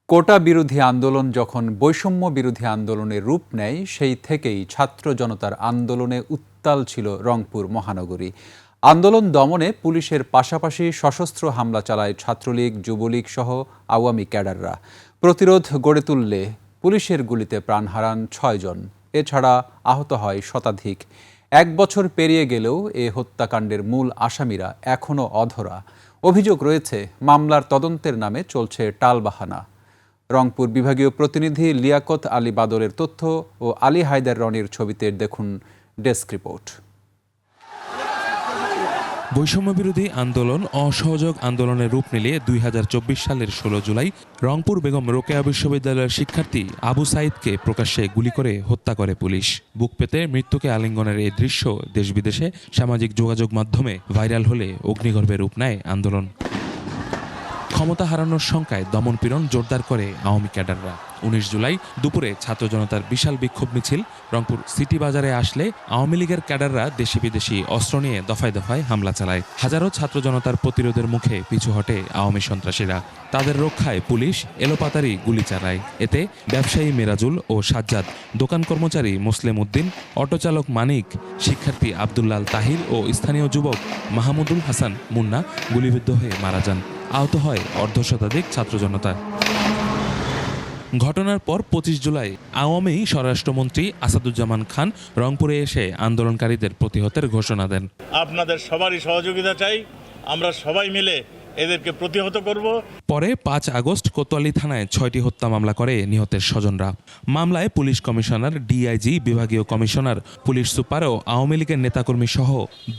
কোটা বিরোধী আন্দোলন যখন বৈষম্য বিরোধী আন্দোলনের রূপ নেয় সেই থেকেই ছাত্র জনতার আন্দোলনে উত্তাল ছিল রংপুর মহানগরী। আন্দোলন দমনে পুলিশের পাশাপাশি সশস্ত্র হামলা চালায় ছাত্রলীগ, যুবলীগ সহ আওয়ামী ক্যাডাররা। প্রতিরোধ গড়ে তুললে পুলিশের গুলিতে প্রাণ হারান ৬ জন। এছাড়া আহত হয় শতাধিক। ১ বছর পেরিয়ে গেলেও এ হত্যাকাণ্ডের মূল আসামিরা এখনও অধরা। অভিযোগ রয়েছে, মামলার তদন্তের নামে চলছে টালবাহানা। রংপুর বিভাগীয় প্রতিনিধি লিয়াকত আলী বাদলের তথ্য ও আলী হায়দার রনির ছবিতে দেখুন ডেস্ক রিপোর্ট। বৈষম্য বিরোধী আন্দোলন অসহযোগ আন্দোলনের রূপ নিলে ২০২৪ সালের ১৬ জুলাই রংপুর বেগম রোকেয়া বিশ্ববিদ্যালয়ের শিক্ষার্থী আবু সাইদকে প্রকাশ্যে গুলি করে হত্যা করে পুলিশ। বুক পেতে মৃত্যুকে আলিঙ্গনের এই দৃশ্য দেশ বিদেশে সামাজিক যোগাযোগ মাধ্যমে ভাইরাল হলে অগ্নিগর্ভে রূপ নেয় আন্দোলন। ক্ষমতা হারানোর শঙ্কায় দমনপীড়ন জোরদার করে আওয়ামী ক্যাডাররা। ১৯ জুলাই দুপুরে ছাত্র জনতার বিশাল বিক্ষোভ মিছিল রংপুর সিটি বাজারে আসলে আওয়ামী লীগের ক্যাডাররা দেশি বিদেশি অস্ত্র নিয়ে দফায় দফায় হামলা চালায়। হাজারো ছাত্র জনতার প্রতিরোধের মুখে পিছু হটে আওয়ামী সন্ত্রাসীরা। তাদের রক্ষায় পুলিশ এলোপাতারি গুলি চালায়। এতে ব্যবসায়ী মেরাজুল ও সাজ্জাদ, দোকান কর্মচারী মোসলেম উদ্দিন, অটোচালক মানিক, শিক্ষার্থী আব্দুল্লাল তাহির ও স্থানীয় যুবক মাহমুদুল হাসান মুন্না গুলিবিদ্ধ হয়ে মারা যান। আহত হয় অর্ধশতাধিক ছাত্র জনতা। ঘটনার পর ২৫ জুলাই আওয়ামী স্বরাষ্ট্রমন্ত্রী আসাদুজ্জামান খান রংপুরে এসে আন্দোলনকারীদের প্রতিহতের ঘোষণা দেন। আপনাদের সবারই সহযোগিতা চাই, আমরা সবাই মিলে এদেরকে প্রতিহত করব। পরে ৫ আগস্ট কোতোয়ালি থানায় ৬টি হত্যা মামলা করে নিহতের স্বজনরা। মামলায় পুলিশ কমিশনার, ডিআইজি, বিভাগীয় কমিশনার, পুলিশ সুপার ও আওয়ামী লীগের নেতাকর্মী সহ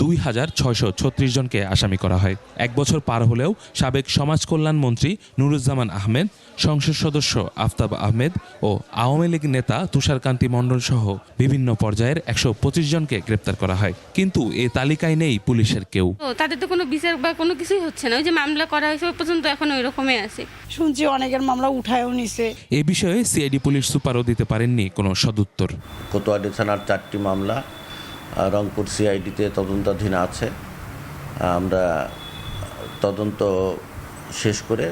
২,৬৩৬ জনকে আসামি করা হয়। ১ বছর পার হলেও সাবেক সমাজ কল্যাণ মন্ত্রী নুরুজ্জামান আহমেদ, সংসদ সদস্য আফতাব আহমেদ ও আওয়ামী লীগ নেতা তুষারকান্তি মণ্ডল সহ বিভিন্ন পর্যায়ের ১২৫ জনকে গ্রেপ্তার করা হয়। কিন্তু এ তালিকায় নেই পুলিশের কেউ। তাদের তো কোনো বিচার বা কোনো কিছুই হচ্ছে না। ওই যে মামলা করা হয়েছে পর্যন্ত এখন ওই রকমই আছে। শুনছি অনেকের মামলা উঠায়ও নিছে। এ বিষয়ে সিআইডি পুলিশ সুপারও দিতে পারেননি কোনো সদুত্তর। কোতোয়ালি থানার 4টি মামলা রংপুর সিআইডিতে তদন্তাধীন আছে। আমরা তদন্ত শেষ করে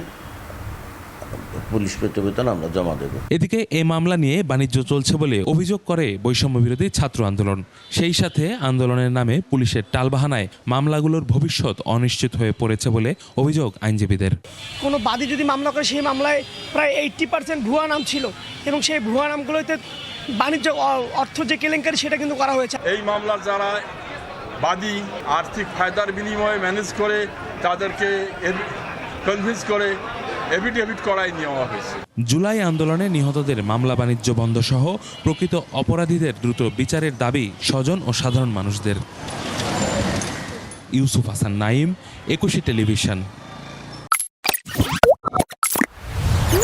পুলিশ প্রতিবেদন আমরা জমা দেব। এদিকে এ মামলা নিয়ে বাণিজ্য চলছে বলে অভিযোগ করে বৈষম্য বিরোধী ছাত্র আন্দোলন। সেই সাথে আন্দোলনের নামে পুলিশের টালবাহানায় মামলাগুলোর ভবিষ্যৎ অনিশ্চিত হয়ে পড়েছে বলে অভিযোগ আইনজীবীদের। কোনো বাদী যদি মামলা করে সেই মামলায় প্রায় 80% ভুয়া নাম ছিল এবং সেই ভুয়া নামগুলোতে বাণিজ্য অর্থ যে কেলেঙ্কারি সেটা কিন্তু করা হয়েছে। এই মামলার যারা বাদী আর্থিক ফায়দার বিনিময়ে ম্যানেজ করে তাদেরকে কনভিন্স করে এফিডেভিট করাই নেওয়া হয়েছে। জুলাই আন্দোলনে নিহতদের মামলা বাণিজ্য বন্ধ সহ প্রকৃত অপরাধীদের দ্রুত বিচারের দাবি স্বজন ও সাধারণ মানুষদের। ইউসুফ হাসান নাইম, ২১ টেলিভিশন।